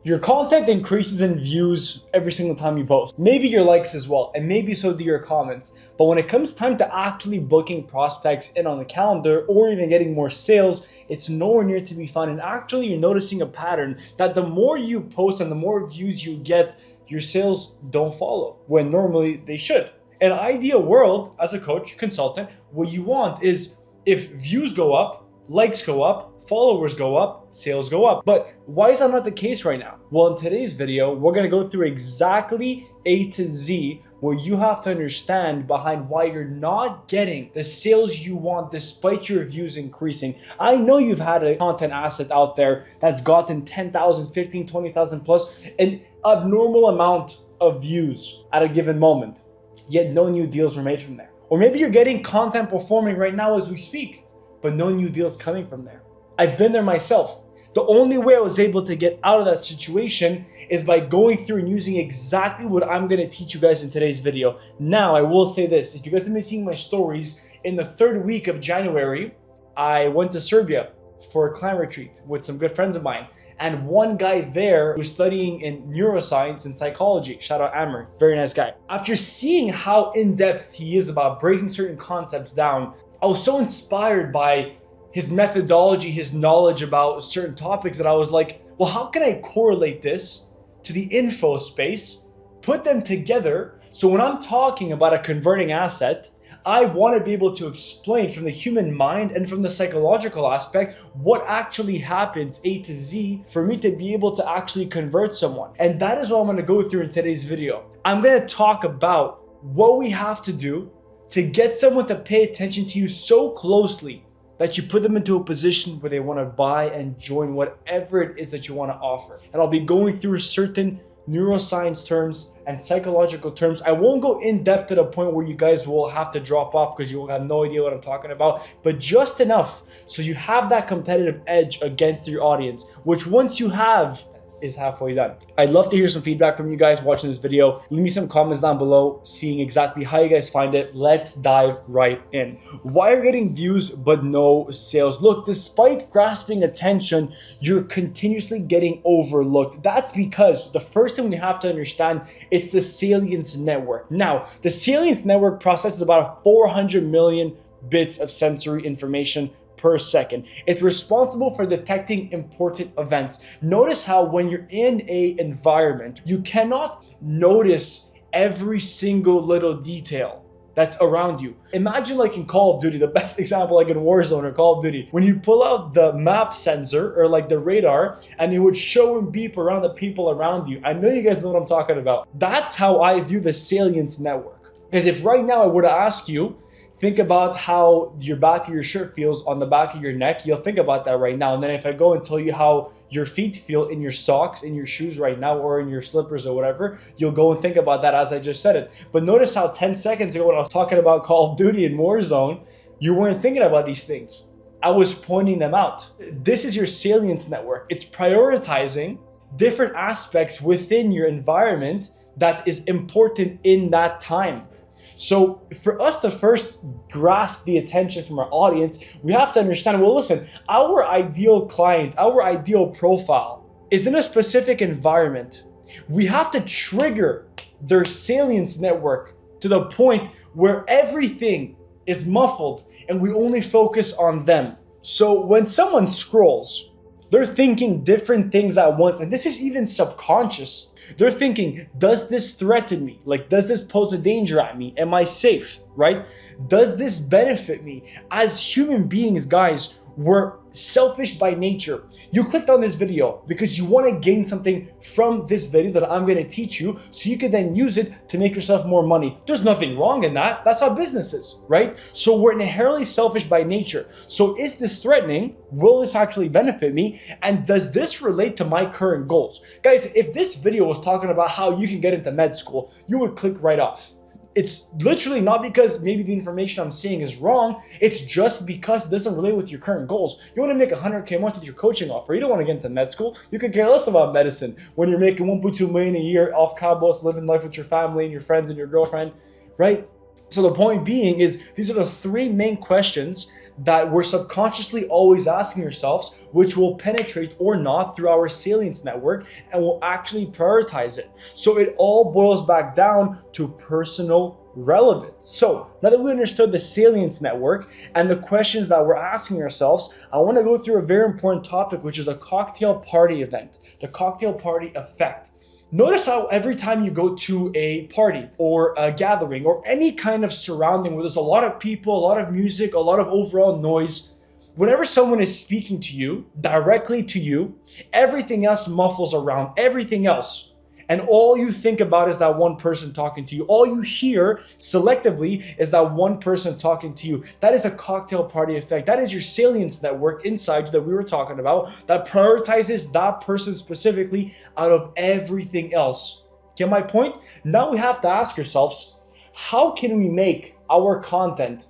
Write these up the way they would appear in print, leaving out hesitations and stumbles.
Your content increases in views every single time you post. Maybe your likes as well, and maybe so do your comments. But when it comes time to actually booking prospects in on the calendar or even getting more sales, it's nowhere near to be found. And actually, you're noticing a pattern that the more you post and the more views you get, your sales don't follow when normally they should. In an ideal world, as a coach, consultant, what you want is if views go up, likes go up, followers go up, sales go up. But why is that not the case right now? Well, in today's video, we're gonna go through exactly A to Z what you have to understand behind why you're not getting the sales you want despite your views increasing. I know you've had a content asset out there that's gotten 10,000, 15, 20,000 plus, an abnormal amount of views at a given moment, yet no new deals were made from there. Or maybe you're getting content performing right now as we speak, but no new deals coming from there. I've been there myself. The only way I was able to get out of that situation is by going through and using exactly what I'm gonna teach you guys in today's video. Now, I will say this, if you guys have been seeing my stories, in the third week of January, I went to Serbia for a climb retreat with some good friends of mine. And one guy there was studying in neuroscience and psychology. Shout out Amr, very nice guy. After seeing how in-depth he is about breaking certain concepts down, I was so inspired by his methodology, his knowledge about certain topics that I was like, well, how can I correlate this to the info space, put them together, so when I'm talking about a converting asset, I want to be able to explain from the human mind and from the psychological aspect what actually happens A to Z for me to be able to actually convert someone. And that is what I'm going to go through in today's video. I'm going to talk about what we have to do to get someone to pay attention to you so closely that you put them into a position where they want to buy and join whatever it is that you want to offer. And I'll be going through certain neuroscience terms and psychological terms. I won't go in depth to the point where you guys will have to drop off because you will have no idea what I'm talking about, but just enough so you have that competitive edge against your audience, which once you have, is halfway done. I'd love to hear some feedback from you guys watching this video. Leave me some comments down below, seeing exactly how you guys find it. Let's dive right in. Why are you getting views but no sales? Look, despite grasping attention, you're continuously getting overlooked. That's because the first thing we have to understand, it's the salience network. Now, the salience network processes about 400 million bits of sensory information per second. It's responsible for detecting important events. Notice how when you're in an environment, you cannot notice every single little detail that's around you. Imagine like in Call of Duty, the best example like in Warzone or Call of Duty, when you pull out the map sensor or like the radar and it would show and beep around the people around you. I know you guys know what I'm talking about. That's how I view the salience network. Because if right now I were to ask you, think about how your back of your shirt feels on the back of your neck. You'll think about that right now. And then if I go and tell you how your feet feel in your socks, in your shoes right now, or in your slippers or whatever, you'll go and think about that as I just said it. But notice how 10 seconds ago when I was talking about Call of Duty and Warzone, you weren't thinking about these things. I was pointing them out. This is your salience network. It's prioritizing different aspects within your environment that is important in that time. So for us to first grasp the attention from our audience, we have to understand, well, listen, our ideal client, our ideal profile is in a specific environment. We have to trigger their salience network to the point where everything is muffled and we only focus on them. So when someone scrolls, they're thinking different things at once, and this is even subconscious. They're thinking, does this threaten me? Like, does this pose a danger at me? Am I safe, right? Does this benefit me? As human beings, guys, we're selfish by nature. You clicked on this video because you want to gain something from this video that I'm going to teach you so you can then use it to make yourself more money. There's nothing wrong in that. That's how business is, right? So we're inherently selfish by nature. So is this threatening? Will this actually benefit me? And does this relate to my current goals? Guys, if this video was talking about how you can get into med school, you would click right off. It's literally not because maybe the information I'm saying is wrong. It's just because it doesn't relate with your current goals. You want to make 100K a month with your coaching offer. You don't want to get into med school. You could care less about medicine when you're making 1.2 million a year off Cabos, living life with your family and your friends and your girlfriend, right? So the point being is these are the three main questions that we're subconsciously always asking ourselves, which will penetrate or not through our salience network and will actually prioritize it. So it all boils back down to personal relevance. So now that we understood the salience network and the questions that we're asking ourselves, I want to go through a very important topic, which is the cocktail party event, the cocktail party effect. Notice how every time you go to a party or a gathering or any kind of surrounding where there's a lot of people, a lot of music, a lot of overall noise, whenever someone is speaking to you, directly to you, everything else muffles around everything else. And all you think about is that one person talking to you. All you hear selectively is that one person talking to you. That is a cocktail party effect. That is your salience network inside you that we were talking about that prioritizes that person specifically out of everything else. Get my point? Now we have to ask ourselves, how can we make our content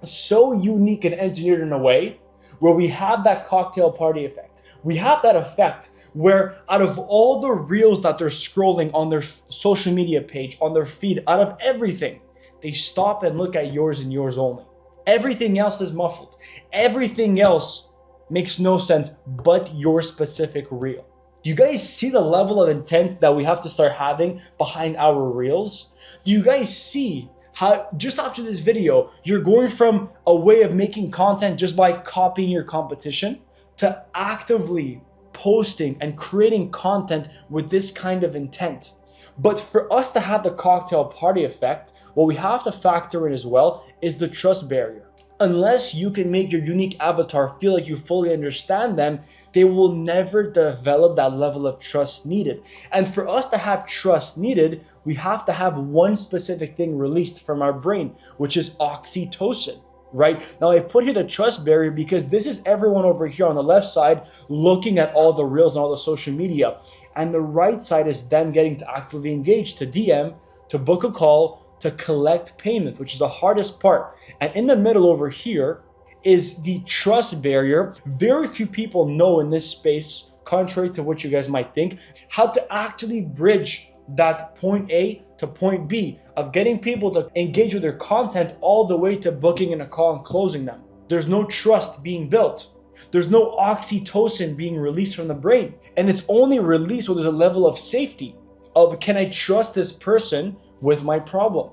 so unique and engineered in a way where we have that cocktail party effect? We have that effect where out of all the reels that they're scrolling on their social media page, on their feed, out of everything, they stop and look at yours and yours only. Everything else is muffled. Everything else makes no sense but your specific reel. Do you guys see the level of intent that we have to start having behind our reels? Do you guys see how just after this video, you're going from a way of making content just by copying your competition to actively posting and creating content with this kind of intent? But for us to have the cocktail party effect, what we have to factor in as well is the trust barrier. Unless you can make your unique avatar feel like you fully understand them, they will never develop that level of trust needed. And for us to have trust needed, we have to have one specific thing released from our brain, which is oxytocin. Right? Now I put here the trust barrier because this is everyone over here on the left side looking at all the reels and all the social media. And the right side is them getting to actively engage, to DM, to book a call, to collect payment, which is the hardest part. And in the middle over here is the trust barrier. Very few people know in this space, contrary to what you guys might think, how to actually bridge that point A to point B of getting people to engage with their content all the way to booking in a call and closing them. There's no trust being built. There's no oxytocin being released from the brain. And it's only released when there's a level of safety of, can I trust this person with my problem?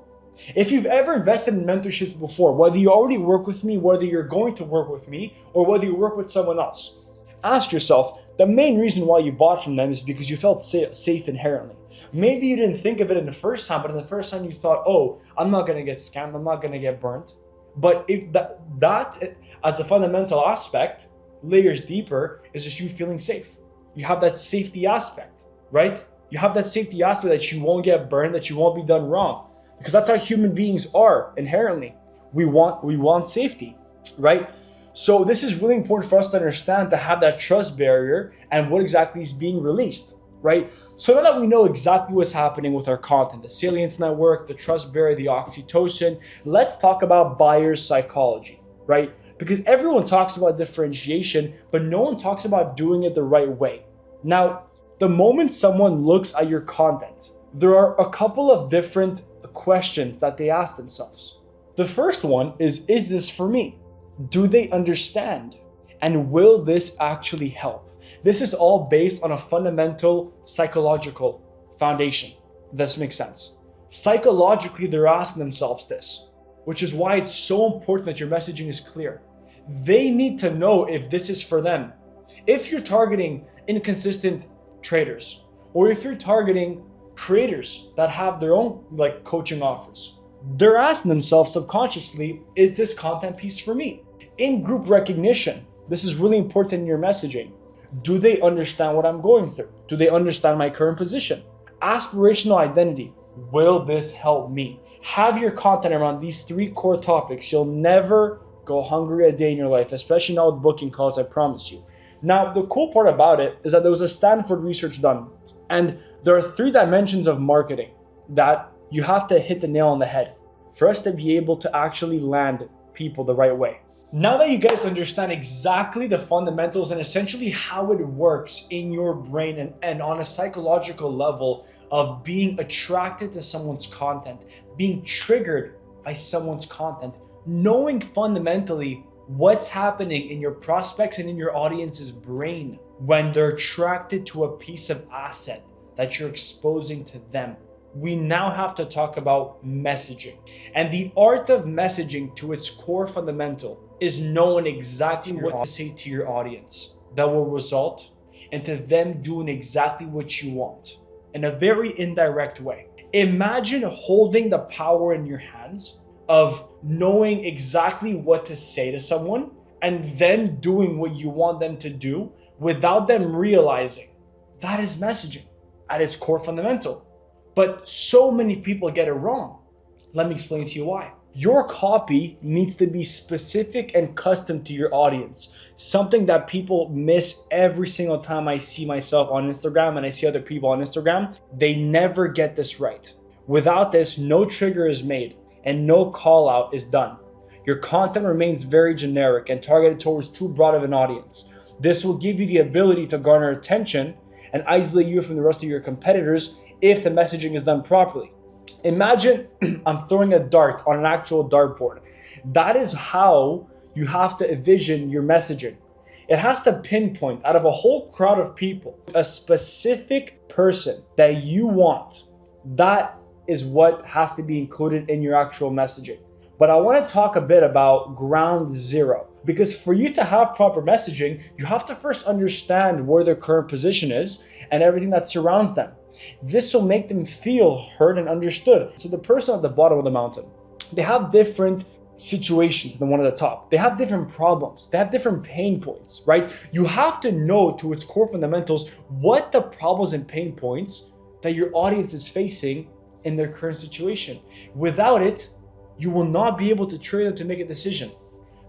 If you've ever invested in mentorships before, whether you already work with me, whether you're going to work with me, or whether you work with someone else, ask yourself, the main reason why you bought from them is because you felt safe inherently. Maybe you didn't think of it in the first time, but in the first time you thought, oh, I'm not going to get scammed, I'm not going to get burnt. But if that as a fundamental aspect, layers deeper, is just you feeling safe. You have that safety aspect, right? You have that safety aspect that you won't get burned, that you won't be done wrong. Because that's how human beings are inherently. We want safety, right? So this is really important for us to understand, to have that trust barrier and what exactly is being released, right? So now that we know exactly what's happening with our content, the salience network, the trust barrier, the oxytocin, let's talk about buyer's psychology, right? Because everyone talks about differentiation, but no one talks about doing it the right way. Now, the moment someone looks at your content, there are a couple of different questions that they ask themselves. The first one is this for me? Do they understand? And will this actually help? This is all based on a fundamental psychological foundation. This makes sense. Psychologically, they're asking themselves this, which is why it's so important that your messaging is clear. They need to know if this is for them. If you're targeting inconsistent traders, or if you're targeting creators that have their own coaching offers, they're asking themselves subconsciously, is this content piece for me? In group recognition, this is really important in your messaging. Do they understand what I'm going through? Do they understand my current position? Aspirational identity. Will this help me? Have your content around these three core topics. You'll never go hungry a day in your life, especially now with booking calls, I promise you. Now, the cool part about it is that there was a Stanford research done, and there are 3 dimensions of marketing that you have to hit the nail on the head for us to be able to actually land people the right way. Now that you guys understand exactly the fundamentals and essentially how it works in your brain and on a psychological level of being attracted to someone's content, being triggered by someone's content, knowing fundamentally what's happening in your prospects and in your audience's brain when they're attracted to a piece of asset that you're exposing to them. We now have to talk about messaging. And the art of messaging, to its core fundamental, is knowing exactly what to say to your audience that will result into them doing exactly what you want in a very indirect way. Imagine holding the power in your hands of knowing exactly what to say to someone and then doing what you want them to do without them realizing. That is messaging at its core fundamental. But so many people get it wrong. Let me explain to you why. Your copy needs to be specific and custom to your audience. Something that people miss every single time I see myself on Instagram and I see other people on Instagram. They never get this right. Without this, no trigger is made and no call out is done. Your content remains very generic and targeted towards too broad of an audience. This will give you the ability to garner attention and isolate you from the rest of your competitors if the messaging is done properly. Imagine I'm throwing a dart on an actual dartboard. That is how you have to envision your messaging. It has to pinpoint out of a whole crowd of people, a specific person that you want. That is what has to be included in your actual messaging. But I want to talk a bit about ground zero, because for you to have proper messaging, you have to first understand where their current position is and everything that surrounds them. This will make them feel heard and understood. So the person at the bottom of the mountain, they have different situations than the one at the top. They have different problems. They have different pain points, right? You have to know to its core fundamentals what the problems and pain points that your audience is facing in their current situation. Without it, you will not be able to train them to make a decision.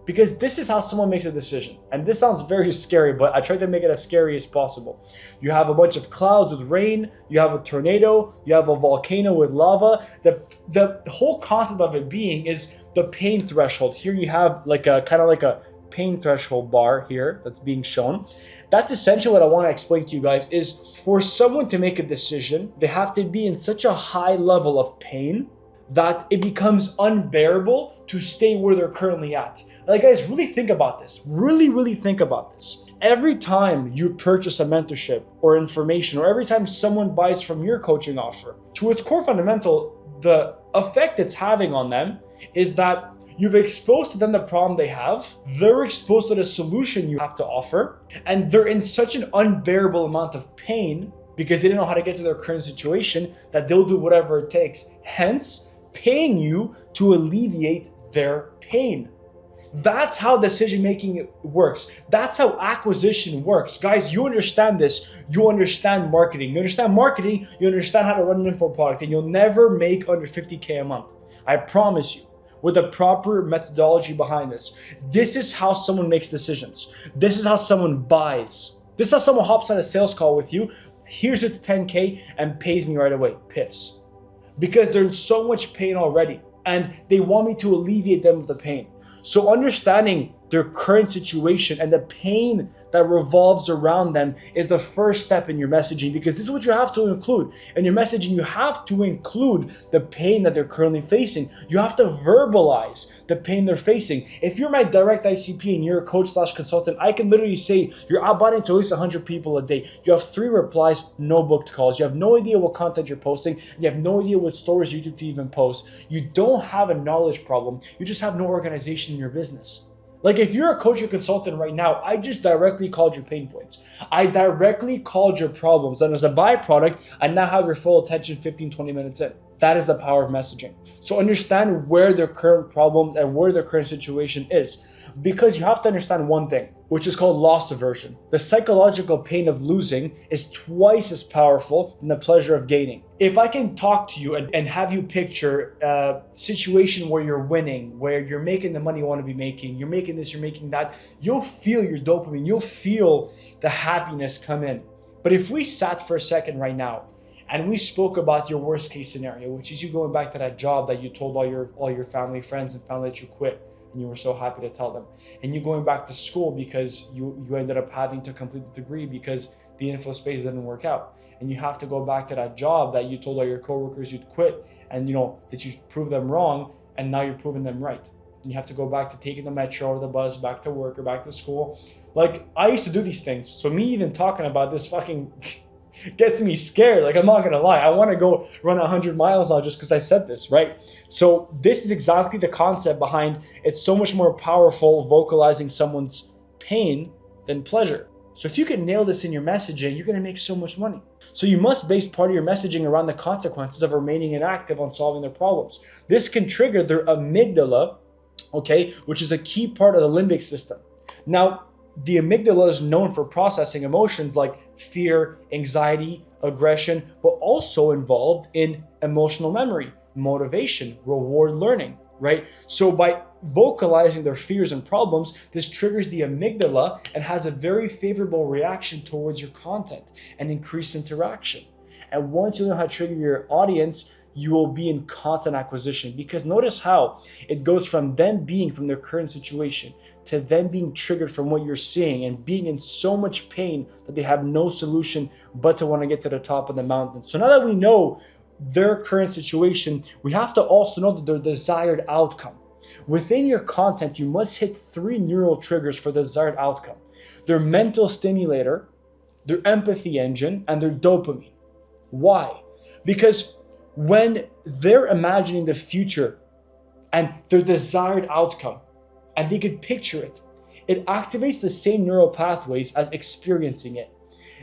Because this is how someone makes a decision. And this sounds very scary, but I try to make it as scary as possible. You have a bunch of clouds with rain, you have a tornado, you have a volcano with lava. The whole concept of it being is the pain threshold. Here you have like a kind of like a pain threshold bar here that's being shown. That's essentially what I want to explain to you guys is for someone to make a decision, they have to be in such a high level of pain that it becomes unbearable to stay where they're currently at. Like, guys, really think about this. Really think about this. Every time you purchase a mentorship or information, or every time someone buys from your coaching offer, to its core fundamental, the effect it's having on them is that you've exposed to them the problem they have, they're exposed to the solution you have to offer, and they're in such an unbearable amount of pain because they don't know how to get to their current situation that they'll do whatever it takes, hence paying you to alleviate their pain. That's how decision making works. That's how acquisition works. Guys, you understand this. You understand marketing. You understand marketing. You understand how to run an info product, and you'll never make under 50K a month. I promise you, with the proper methodology behind this. This is how someone makes decisions. This is how someone buys. This is how someone hops on a sales call with you. Here's its 10K and pays me right away. Piss. Because they're in so much pain already, and they want me to alleviate them of the pain. So understanding their current situation and the pain that revolves around them is the first step in your messaging, because this is what you have to include. In your messaging, you have to include the pain that they're currently facing. You have to verbalize the pain they're facing. If you're my direct ICP and you're a coach/consultant, I can literally say you're outbounding to at least 100 people a day. You have 3 replies, no booked calls. You have no idea what content you're posting. You have no idea what stories YouTube to even post. You don't have a knowledge problem. You just have no organization in your business. Like, if you're a coach or consultant right now, I just directly called your pain points. I directly called your problems. And as a byproduct, I now have your full attention 15, 20 minutes in. That is the power of messaging. So understand where their current problem and where their current situation is. Because you have to understand one thing, which is called loss aversion. The psychological pain of losing is twice as powerful than the pleasure of gaining. If I can talk to you and have you picture a situation where you're winning, where you're making the money you want to be making, you're making this, you're making that, you'll feel your dopamine, you'll feel the happiness come in. But if we sat for a second right now and we spoke about your worst case scenario, which is you going back to that job that you told all your family, friends, and family that you quit, and you were so happy to tell them, and you going back to school because you ended up having to complete the degree because the info space didn't work out, and you have to go back to that job that you told all your coworkers you'd quit, and that you proved them wrong, and now you're proving them right. and you have to go back to taking the metro or the bus back to work or back to school. Like, I used to do these things. So me even talking about this fucking gets me scared. Like, I'm not gonna lie. I want to go run 100 miles now just because I said this, right? So this is exactly the concept behind it's so much more powerful vocalizing someone's pain than pleasure. So if you can nail this in your messaging, you're gonna make so much money. So you must base part of your messaging around the consequences of remaining inactive on solving their problems. This can trigger their amygdala, okay, which is a key part of the limbic system. Now, the amygdala is known for processing emotions like fear, anxiety, aggression, but also involved in emotional memory, motivation, reward learning, right? So by vocalizing their fears and problems, this triggers the amygdala and has a very favorable reaction towards your content and increased interaction. And once you learn how to trigger your audience, you will be in constant acquisition, because notice how it goes from them being from their current situation to them being triggered from what you're seeing and being in so much pain that they have no solution but to want to get to the top of the mountain. So now that we know their current situation, we have to also know their desired outcome. Within your content, you must hit 3 neural triggers for the desired outcome: their mental stimulator, their empathy engine, and their dopamine. Why? Because when they're imagining the future and their desired outcome, and they could picture it, it activates the same neural pathways as experiencing it.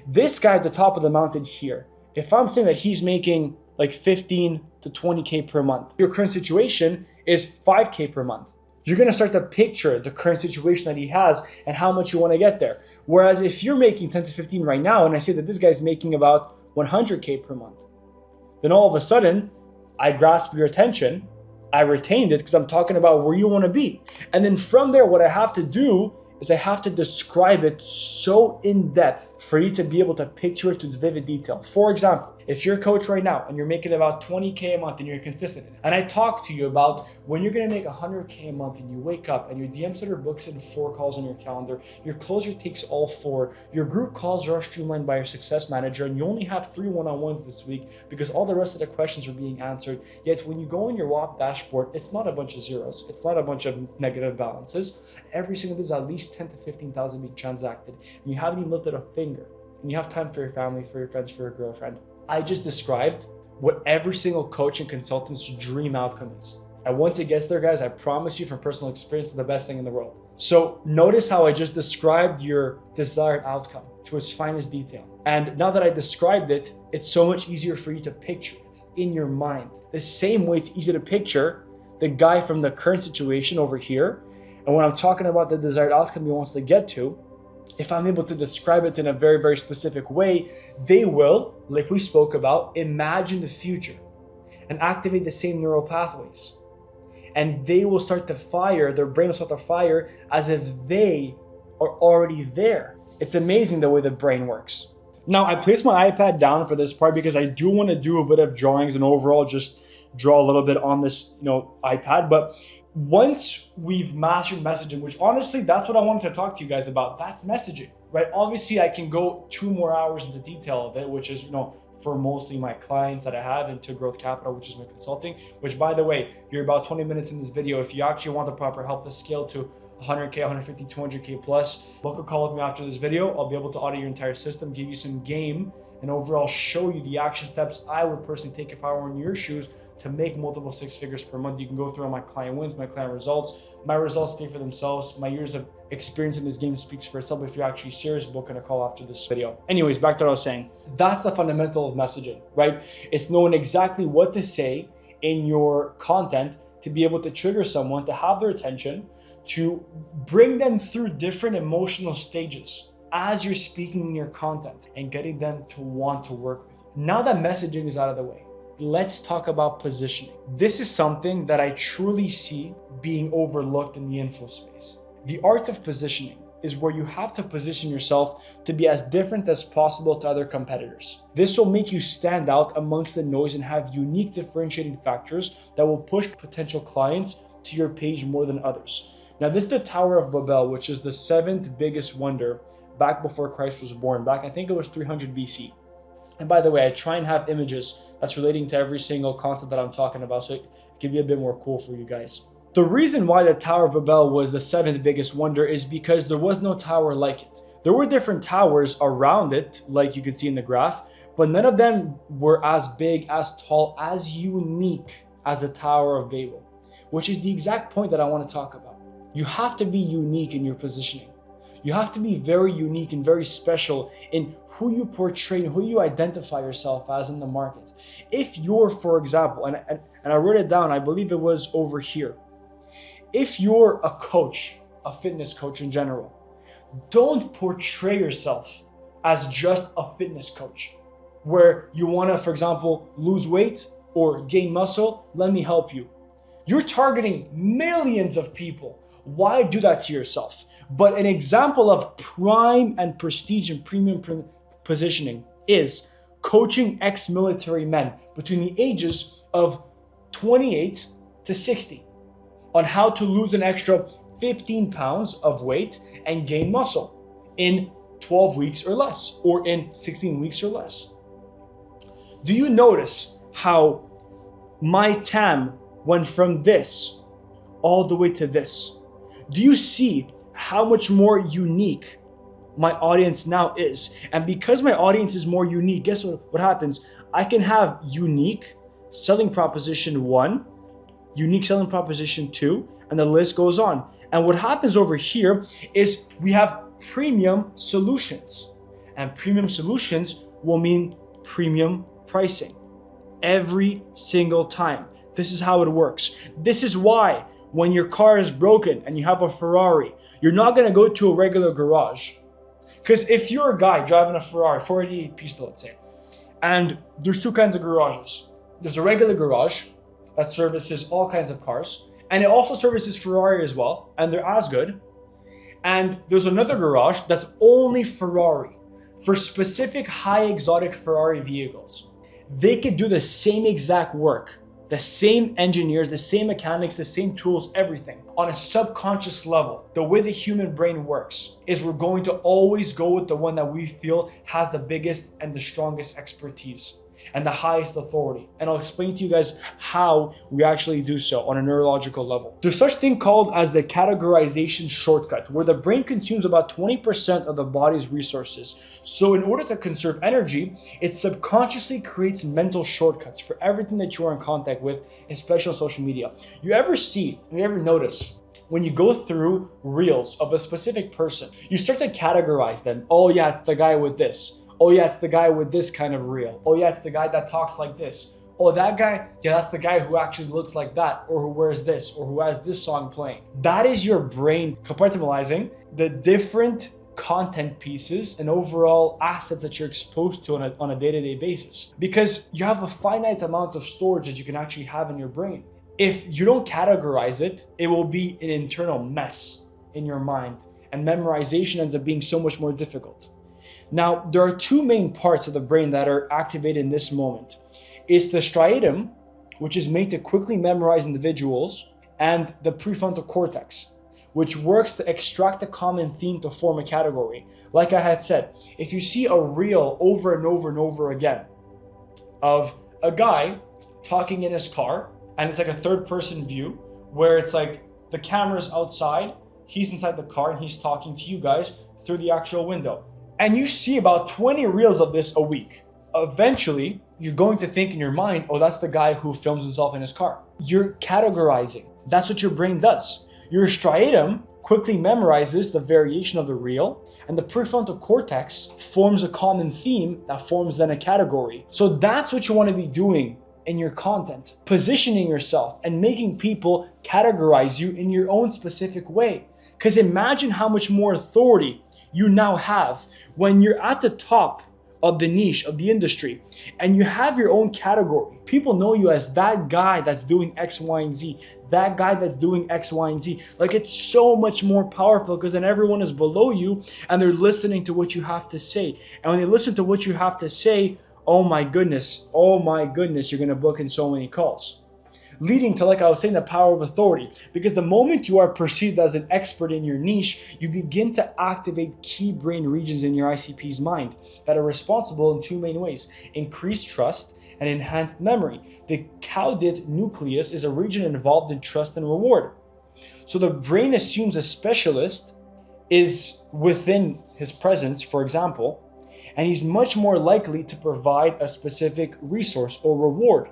This guy at the top of the mountain here, if I'm saying that he's making like 15 to 20K per month, your current situation is 5K per month, you're gonna start to picture the current situation that he has and how much you wanna get there. Whereas if you're making 10 to 15 right now, and I say that this guy's making about 100K per month, then all of a sudden, I grasp your attention, I retained it because I'm talking about where you want to be. And then from there, what I have to do is I have to describe it so in depth for you to be able to picture it to its vivid detail. For example, if you're a coach right now and you're making about 20K a month and you're consistent, and I talk to you about when you're going to make 100K a month and you wake up and your DM setter books in 4 calls on your calendar, your closer takes all 4, your group calls are streamlined by your success manager, and you only have 3 one-on-ones this week because all the rest of the questions are being answered. Yet when you go on your WAP dashboard, it's not a bunch of zeros. It's not a bunch of negative balances. Every single day there's at least 10 to 15,000 being transacted, and you haven't even lifted a finger, and you have time for your family, for your friends, for your girlfriend. I just described what every single coach and consultant's dream outcome is. And once it gets there, guys, I promise you from personal experience, it's the best thing in the world. So notice how I just described your desired outcome to its finest detail. And now that I described it, it's so much easier for you to picture it in your mind. The same way it's easy to picture the guy from the current situation over here. And when I'm talking about the desired outcome he wants to get to, if I'm able to describe it in a very, very specific way, they will, like we spoke about, imagine the future and activate the same neural pathways. And they will start to fire, their brain will start to fire as if they are already there. It's amazing the way the brain works. Now, I placed my iPad down for this part because I do want to do a bit of drawings and overall just draw a little bit on this, iPad. But once we've mastered messaging, which honestly, that's what I wanted to talk to you guys about. That's messaging, right? Obviously, I can go 2 more hours into detail of it, which is, for mostly my clients that I have into Growth Capital, which is my consulting, which by the way, you're about 20 minutes in this video. If you actually want the proper help to scale to 100K, 150, 200K plus, book a call with me after this video. I'll be able to audit your entire system, give you some game, and overall show you the action steps I would personally take if I were in your shoes to make multiple 6 figures per month. You can go through all my client wins, my client results. My results speak for themselves. My years of experience in this game speaks for itself. If you're actually serious, book a call after this video. Anyways, back to what I was saying. That's the fundamental of messaging, right? It's knowing exactly what to say in your content to be able to trigger someone, to have their attention, to bring them through different emotional stages as you're speaking in your content and getting them to want to work with you. Now that messaging is out of the way, let's talk about positioning. This is something that I truly see being overlooked in the info space. The art of positioning is where you have to position yourself to be as different as possible to other competitors. This will make you stand out amongst the noise and have unique differentiating factors that will push potential clients to your page more than others. Now, this is the Tower of Babel, which is the 7th biggest wonder back before Christ was born, back I think it was 300 BC. And by the way, I try and have images that's relating to every single concept that I'm talking about, so it can be a bit more cool for you guys. The reason why the Tower of Babel was the seventh biggest wonder is because there was no tower like it. There were different towers around it, like you can see in the graph, but none of them were as big, as tall, as unique as the Tower of Babel, which is the exact point that I want to talk about. You have to be unique in your positioning. You have to be very unique and very special in who you portray, who you identify yourself as in the market. If you're, for example, and I wrote it down, I believe it was over here. If you're a coach, a fitness coach in general, don't portray yourself as just a fitness coach, where you want to, for example, lose weight or gain muscle. Let me help you. You're targeting millions of people. Why do that to yourself? But an example of prime and prestige and premium positioning is coaching ex-military men between the ages of 28 to 60 on how to lose an extra 15 pounds of weight and gain muscle in 12 weeks or less, or in 16 weeks or less. Do you notice how my TAM went from this all the way to this? Do you see how much more unique my audience now is? And because my audience is more unique, guess what happens? I can have unique selling proposition 1, unique selling proposition 2, and the list goes on. And what happens over here is we have premium solutions. And premium solutions will mean premium pricing every single time. This is how it works. This is why when your car is broken and you have a Ferrari, you're not going to go to a regular garage. Because if you're a guy driving a Ferrari 488 Pista, let's say, and there's two kinds of garages. There's a regular garage that services all kinds of cars, and it also services Ferrari as well, and they're as good. And there's another garage that's only Ferrari, for specific high exotic Ferrari vehicles. They could do the same exact work, the same engineers, the same mechanics, the same tools, everything. On a subconscious level, the way the human brain works is we're going to always go with the one that we feel has the biggest and the strongest expertise and the highest authority. And I'll explain to you guys how we actually do so on a neurological level. There's such thing called as the categorization shortcut, where the brain consumes about 20% of the body's resources. So in order to conserve energy, it subconsciously creates mental shortcuts for everything that you are in contact with, especially on social media. You ever notice when you go through reels of a specific person, you start to categorize them. Oh yeah, it's the guy with this. Oh yeah, it's the guy with this kind of reel. Oh yeah, it's the guy that talks like this. Oh, that guy, yeah, that's the guy who actually looks like that, or who wears this, or who has this song playing. That is your brain compartmentalizing the different content pieces and overall assets that you're exposed to on a day-to-day basis. Because you have a finite amount of storage that you can actually have in your brain. If you don't categorize it, it will be an internal mess in your mind, and memorization ends up being so much more difficult. Now, there are two main parts of the brain that are activated in this moment. It's the striatum, which is made to quickly memorize individuals, and the prefrontal cortex, which works to extract a common theme to form a category. Like I had said, if you see a reel over and over and over again of a guy talking in his car, and it's like a third person view, where it's like the camera's outside, he's inside the car, and he's talking to you guys through the actual window. And you see about 20 reels of this a week. Eventually, you're going to think in your mind, oh, that's the guy who films himself in his car. You're categorizing. That's what your brain does. Your striatum quickly memorizes the variation of the reel, and the prefrontal cortex forms a common theme that forms then a category. So that's what you want to be doing in your content, positioning yourself and making people categorize you in your own specific way. Because imagine how much more authority you now have when you're at the top of the niche of the industry and you have your own category. People know you as that guy that's doing X, Y, and Z, that guy that's doing X, Y, and Z. Like, it's so much more powerful because then everyone is below you and they're listening to what you have to say. And when they listen to what you have to say, oh my goodness, you're gonna book in so many calls. Leading to, like I was saying, the power of authority. Because the moment you are perceived as an expert in your niche, you begin to activate key brain regions in your ICP's mind that are responsible in two main ways: increased trust and enhanced memory. The caudate nucleus is a region involved in trust and reward. So the brain assumes a specialist is within his presence, for example, and he's much more likely to provide a specific resource or reward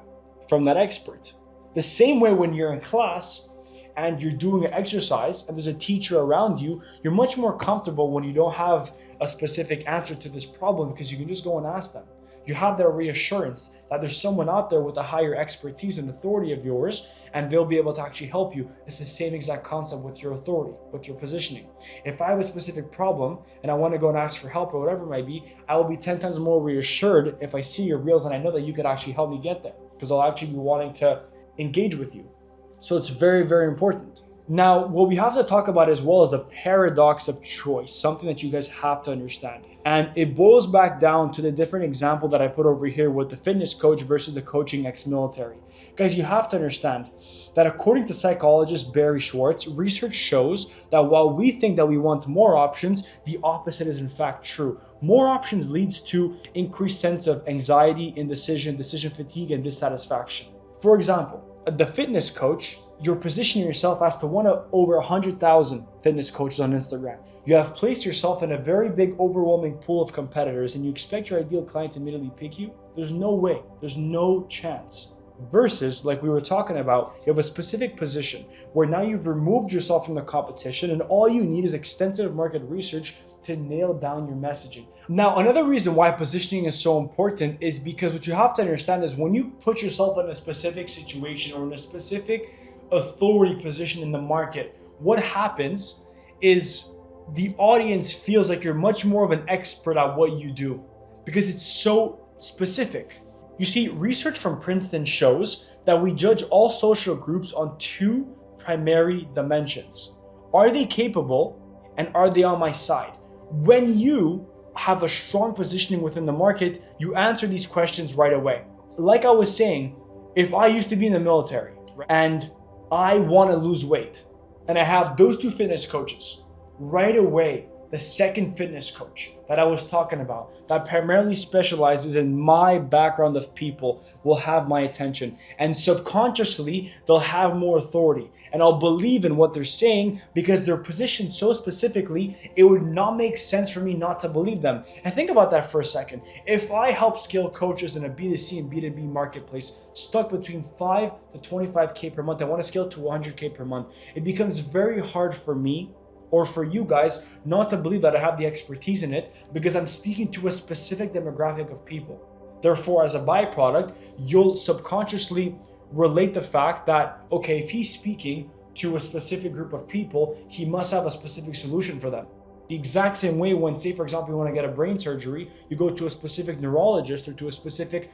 from that expert. The same way when you're in class and you're doing an exercise and there's a teacher around you, you're much more comfortable when you don't have a specific answer to this problem because you can just go and ask them. You have that reassurance that there's someone out there with a higher expertise and authority of yours, and they'll be able to actually help you. It's the same exact concept with your authority, with your positioning. If I have a specific problem and I want to go and ask for help or whatever it might be, I will be 10 times more reassured if I see your reels and I know that you could actually help me get there, because I'll actually be wanting to engage with you. So it's very, very important. Now, what we have to talk about as well is the paradox of choice, something that you guys have to understand. And it boils back down to the different example that I put over here with the fitness coach versus the coaching ex-military. Guys, you have to understand that according to psychologist Barry Schwartz, research shows that while we think that we want more options, the opposite is in fact true. More options leads to increased sense of anxiety, indecision, decision fatigue, and dissatisfaction. For example, the fitness coach, you're positioning yourself as to one of over 100,000 fitness coaches on Instagram. You have placed yourself in a very big, overwhelming pool of competitors, and you expect your ideal client to immediately pick you? There's no way. There's no chance. Versus, like we were talking about, you have a specific position where now you've removed yourself from the competition, and all you need is extensive market research to nail down your messaging. Now, another reason why positioning is so important is because what you have to understand is when you put yourself in a specific situation or in a specific authority position in the market, what happens is the audience feels like you're much more of an expert at what you do because it's so specific. You see, research from Princeton shows that we judge all social groups on two primary dimensions. Are they capable and are they on my side? When you have a strong positioning within the market, you answer these questions right away. Like I was saying, if I used to be in the military and I want to lose weight and I have those two fitness coaches, right away, the second fitness coach that I was talking about that primarily specializes in my background of people will have my attention, and subconsciously they'll have more authority and I'll believe in what they're saying because they're positioned so specifically, it would not make sense for me not to believe them. And think about that for a second. If I help scale coaches in a B2C and B2B marketplace stuck between 5 to 25K per month, I want to scale to 100K per month, it becomes very hard for me or for you guys not to believe that I have the expertise in it because I'm speaking to a specific demographic of people. Therefore, as a byproduct, you'll subconsciously relate the fact that, okay, if he's speaking to a specific group of people, he must have a specific solution for them. The exact same way when, say, for example, you want to get a brain surgery, you go to a specific neurologist or to a specific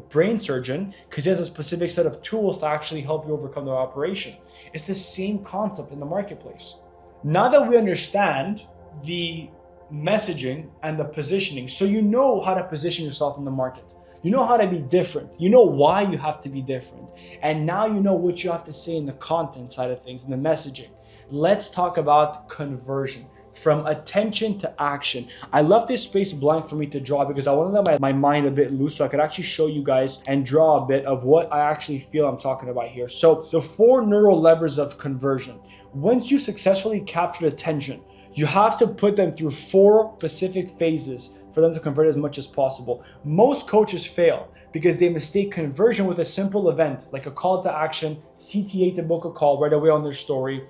brain surgeon because he has a specific set of tools to actually help you overcome the operation. It's the same concept in the marketplace. Now that we understand the messaging and the positioning, so you know how to position yourself in the market, you know how to be different, you know why you have to be different, and now you know what you have to say in the content side of things, in the messaging. Let's talk about conversion. From attention to action. I left this space blank for me to draw because I want to let my mind a bit loose so I could actually show you guys and draw a bit of what I actually feel I'm talking about here. So the 4 neural levers of conversion. Once you successfully captured attention, you have to put them through 4 specific phases for them to convert as much as possible. Most coaches fail because they mistake conversion with a simple event like a call to action, CTA to book a call right away on their story,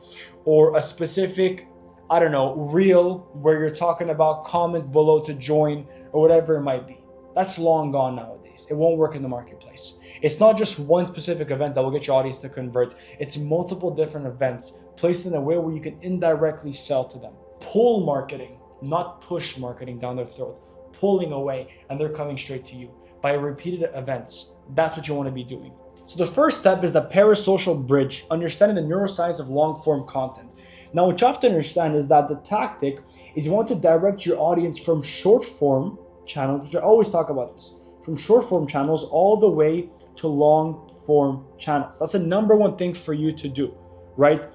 or a specific reel where you're talking about comment below to join or whatever it might be. That's long gone nowadays. It won't work in the marketplace. It's not just one specific event that will get your audience to convert. It's multiple different events placed in a way where you can indirectly sell to them. Pull marketing, not push marketing down their throat. Pulling away and they're coming straight to you by repeated events. That's what you want to be doing. So the first step is the parasocial bridge, understanding the neuroscience of long-form content. Now, what you have to understand is that the tactic is you want to direct your audience from short-form channels, which I always talk about this, from short-form channels all the way to long-form channels. That's the number one thing for you to do, right?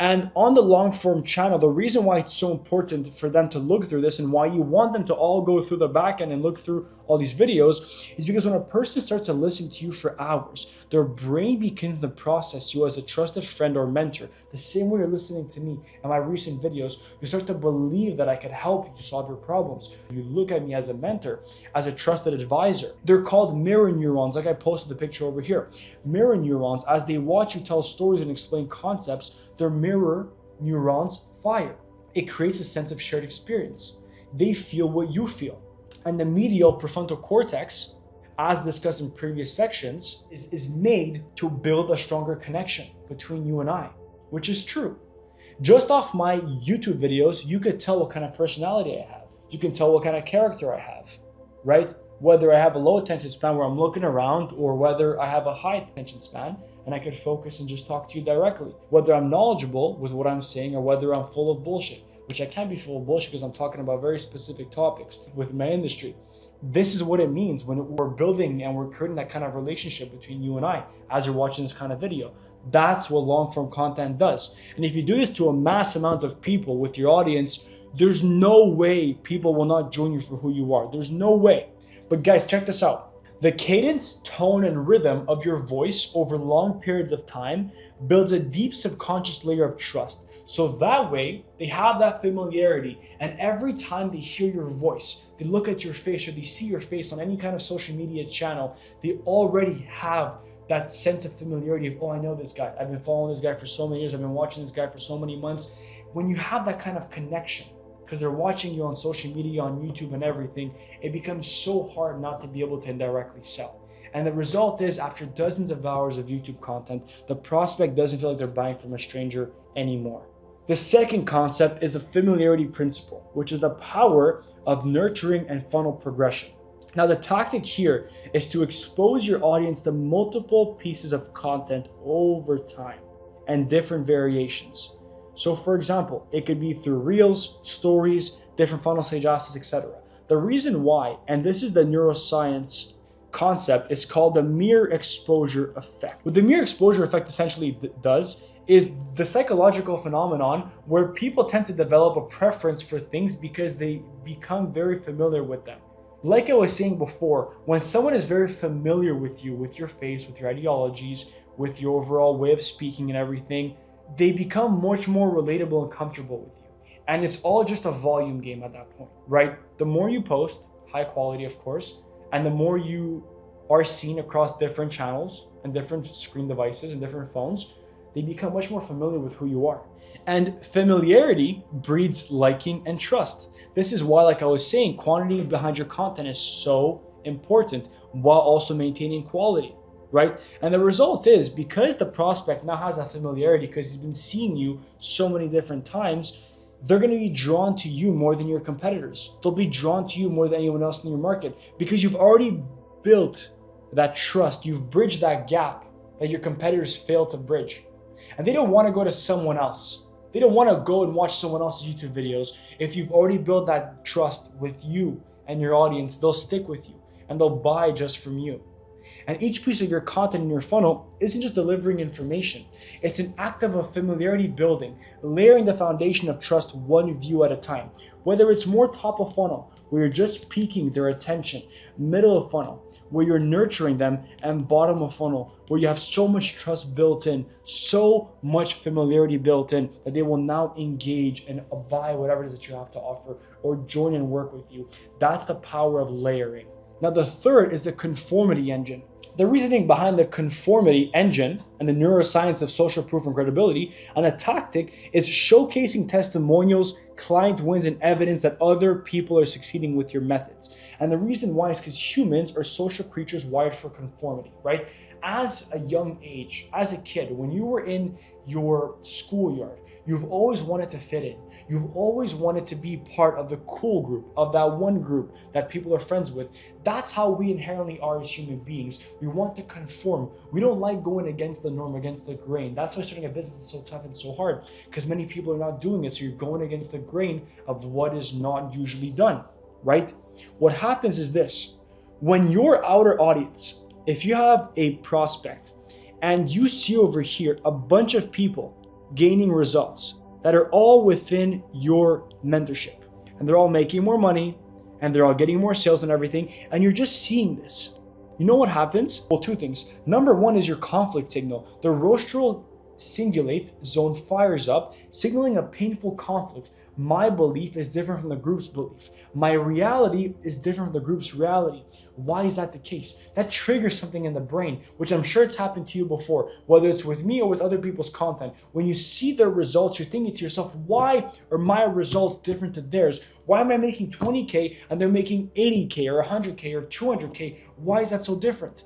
And on the long-form channel, the reason why it's so important for them to look through this and why you want them to all go through the back end and look through all these videos, is because when a person starts to listen to you for hours, their brain begins to process you as a trusted friend or mentor. The same way you're listening to me and my recent videos, you start to believe that I could help you solve your problems. You look at me as a mentor, as a trusted advisor. They're called mirror neurons, like I posted the picture over here. Mirror neurons, as they watch you tell stories and explain concepts, their mirror neurons fire. It creates a sense of shared experience. They feel what you feel. And the medial prefrontal cortex, as discussed in previous sections, is made to build a stronger connection between you and I, which is true. Just off my YouTube videos, you could tell what kind of personality I have. You can tell what kind of character I have, right? Whether I have a low attention span where I'm looking around, or whether I have a high attention span and I could focus and just talk to you directly. Whether I'm knowledgeable with what I'm saying or whether I'm full of bullshit, which I can't be full of bullshit because I'm talking about very specific topics with my industry. This is what it means when we're building and we're creating that kind of relationship between you and I as you're watching this kind of video. That's what long form content does. And if you do this to a mass amount of people with your audience, there's no way people will not join you for who you are. There's no way. But guys, check this out. The cadence, tone, and rhythm of your voice over long periods of time builds a deep subconscious layer of trust. So that way, they have that familiarity, and every time they hear your voice, they look at your face or they see your face on any kind of social media channel, they already have that sense of familiarity of, oh, I know this guy. I've been following this guy for so many years. I've been watching this guy for so many months. When you have that kind of connection, because they're watching you on social media, on YouTube and everything, it becomes so hard not to be able to indirectly sell. And the result is, after dozens of hours of YouTube content, the prospect doesn't feel like they're buying from a stranger anymore. The second concept is the familiarity principle, which is the power of nurturing and funnel progression. Now, the tactic here is to expose your audience to multiple pieces of content over time and different variations. So for example, it could be through reels, stories, different funnel stage assets, etc. The reason why, and this is the neuroscience concept, is called the mere exposure effect. What the mere exposure effect essentially does is the psychological phenomenon where people tend to develop a preference for things because they become very familiar with them. Like I was saying before, when someone is very familiar with you, with your face, with your ideologies, with your overall way of speaking and everything, they become much more relatable and comfortable with you. And it's all just a volume game at that point, right? The more you post, high quality of course, and the more you are seen across different channels and different screen devices and different phones, they become much more familiar with who you are. And familiarity breeds liking and trust. This is why, like I was saying, quantity behind your content is so important while also maintaining quality, right? And the result is, because the prospect now has that familiarity because he's been seeing you so many different times, they're going to be drawn to you more than your competitors. They'll be drawn to you more than anyone else in your market because you've already built that trust. You've bridged that gap that your competitors failed to bridge. And they don't want to go to someone else. They don't want to go and watch someone else's YouTube videos. If you've already built that trust with you and your audience, they'll stick with you and they'll buy just from you. And each piece of your content in your funnel isn't just delivering information. It's an act of a familiarity building, layering the foundation of trust one view at a time. Whether it's more top of funnel, where you're just piquing their attention, middle of funnel, where you're nurturing them, and bottom of funnel, where you have so much trust built in, so much familiarity built in, that they will now engage and buy whatever it is that you have to offer or join and work with you. That's the power of layering. Now, the third is the conformity engine. The reasoning behind the conformity engine and the neuroscience of social proof and credibility, and a tactic, is showcasing testimonials, client wins, and evidence that other people are succeeding with your methods. And the reason why is because humans are social creatures wired for conformity, right? As a young age, as a kid, when you were in your schoolyard, you've always wanted to fit in. You've always wanted to be part of the cool group, of that one group that people are friends with. That's how we inherently are as human beings. We want to conform. We don't like going against the norm, against the grain. That's why starting a business is so tough and so hard, because many people are not doing it. So you're going against the grain of what is not usually done, right? What happens is this: when your outer audience, if you have a prospect and you see over here a bunch of people gaining results that are all within your mentorship, and they're all making more money, and they're all getting more sales and everything, and you're just seeing this. You know what happens? Well, two things. Number one is your conflict signal. The rostral cingulate zone fires up, signaling a painful conflict. My belief is different from the group's belief. My reality is different from the group's reality. Why is that the case? That triggers something in the brain, which I'm sure it's happened to you before, whether it's with me or with other people's content. When you see their results, you're thinking to yourself, why are my results different to theirs? Why am I making 20K and they're making 80K or 100K or 200K? Why is that so different?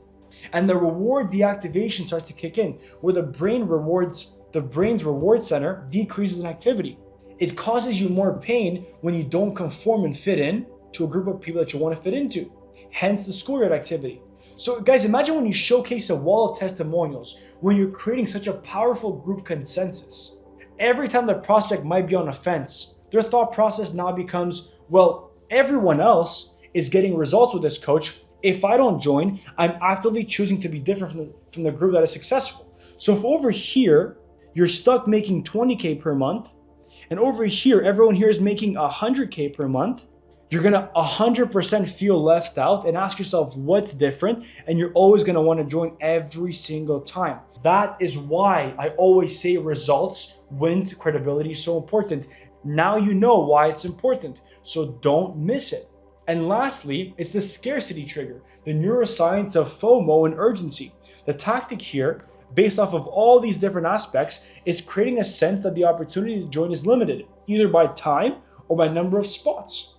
And the reward deactivation starts to kick in, where the brain's reward center decreases in activity. It causes you more pain when you don't conform and fit in to a group of people that you want to fit into. Hence the schoolyard activity. So guys, imagine when you showcase a wall of testimonials, when you're creating such a powerful group consensus. Every time the prospect might be on a fence, their thought process now becomes, well, everyone else is getting results with this coach. If I don't join, I'm actively choosing to be different from the group that is successful. So if over here, you're stuck making 20K per month, and over here, everyone here is making 100K per month, you're gonna 100% feel left out and ask yourself what's different, and you're always gonna wanna join every single time. That is why I always say results, wins, credibility is so important. Now you know why it's important, so don't miss it. And lastly, it's the scarcity trigger, the neuroscience of FOMO and urgency. The tactic here, based off of all these different aspects, is creating a sense that the opportunity to join is limited, either by time or by number of spots.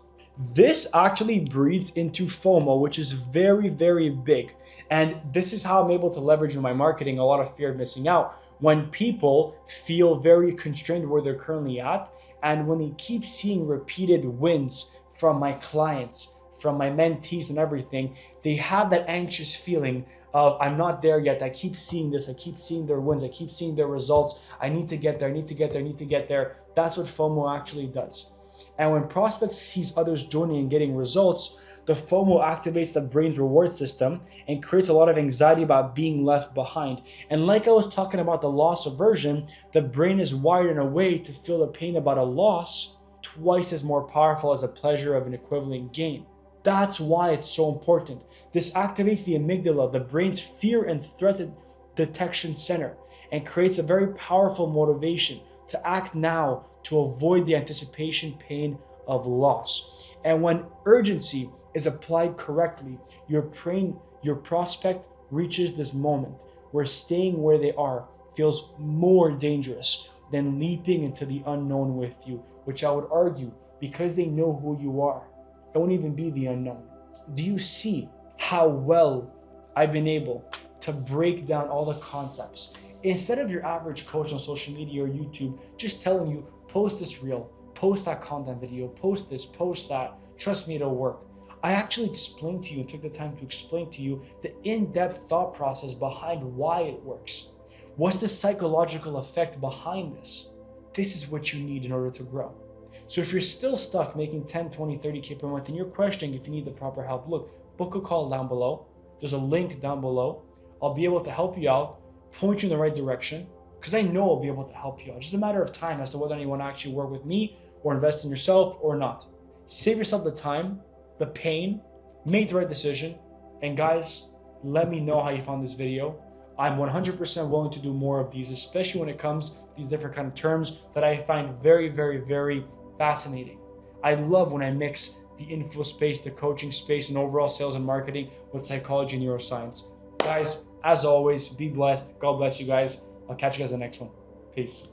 This actually breeds into FOMO, which is very, very big. And this is how I'm able to leverage in my marketing a lot of fear of missing out. When people feel very constrained where they're currently at, and when they keep seeing repeated wins from my clients, from my mentees and everything, they have that anxious feeling of, I'm not there yet. I keep seeing this. I keep seeing their wins. I keep seeing their results. I need to get there. I need to get there. I need to get there. That's what FOMO actually does. And when prospects sees others joining and getting results, the FOMO activates the brain's reward system and creates a lot of anxiety about being left behind. And like I was talking about the loss aversion, the brain is wired in a way to feel the pain about a loss twice as more powerful as a pleasure of an equivalent gain. That's why it's so important. This activates the amygdala, the brain's fear and threat detection center, and creates a very powerful motivation to act now to avoid the anticipation pain of loss. And when urgency is applied correctly, your prospect reaches this moment where staying where they are feels more dangerous than leaping into the unknown with you, which I would argue, because they know who you are, it won't even be the unknown. Do you see how well I've been able to break down all the concepts? Instead of your average coach on social media or YouTube just telling you, post this reel, post that content video, post this, post that, trust me, it'll work. I actually explained to you and took the time to explain to you the in-depth thought process behind why it works. What's the psychological effect behind this? This is what you need in order to grow. So if you're still stuck making 10, 20, 30K per month and you're questioning if you need the proper help, look, book a call down below. There's a link down below. I'll be able to help you out, point you in the right direction, because I know I'll be able to help you out. It's just a matter of time as to whether or not you want to actually work with me or invest in yourself or not. Save yourself the time, the pain, make the right decision. And guys, let me know how you found this video. I'm 100% willing to do more of these, especially when it comes to these different kind of terms that I find very, very, very fascinating. I love when I mix the info space, the coaching space, and overall sales and marketing with psychology and neuroscience. Guys, as always, be blessed. God bless you guys. I'll catch you guys in the next one. Peace.